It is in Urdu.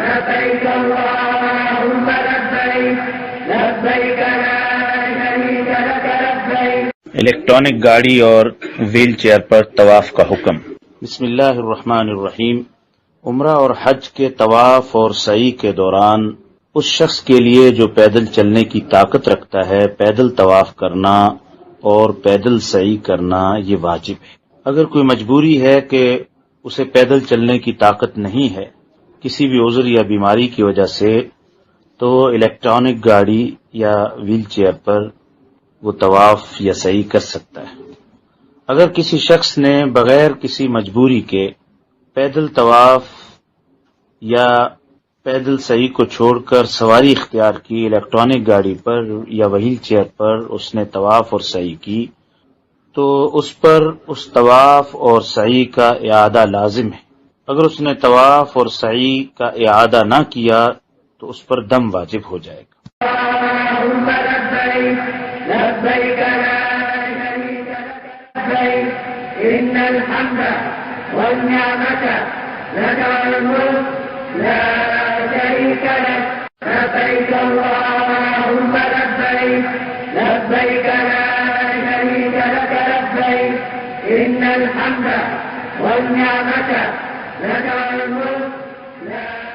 لبيك اللهم لبيك لبيك لا شريك لك لبيك۔ الیکٹرانک گاڑی اور ویل چیئر پر طواف کا حکم۔ بسم اللہ الرحمن الرحیم۔ عمرہ اور حج کے طواف اور سعی کے دوران اس شخص کے لیے جو پیدل چلنے کی طاقت رکھتا ہے، پیدل طواف کرنا اور پیدل سعی کرنا یہ واجب ہے۔ اگر کوئی مجبوری ہے کہ اسے پیدل چلنے کی طاقت نہیں ہے کسی بھی عذر یا بیماری کی وجہ سے، تو الیکٹرانک گاڑی یا ویل چیئر پر وہ طواف یا سعی کر سکتا ہے۔ اگر کسی شخص نے بغیر کسی مجبوری کے پیدل طواف یا پیدل سعی کو چھوڑ کر سواری اختیار کی، الیکٹرانک گاڑی پر یا ویل چیئر پر اس نے طواف اور سعی کی، تو اس پر اس طواف اور سعی کا اعادہ لازم ہے۔ اگر اس نے طواف اور سعی کا اعادہ نہ کیا تو اس پر دم واجب ہو جائے گا۔ اللهم لبيك لبيك لا شريك لك لبيك إن الحمد والنعمة لك والملك لا شريك لك لبيك اللهم لبيك لبيك لا شريك لك لبيك إن الحمد والنعمة لك والملك لا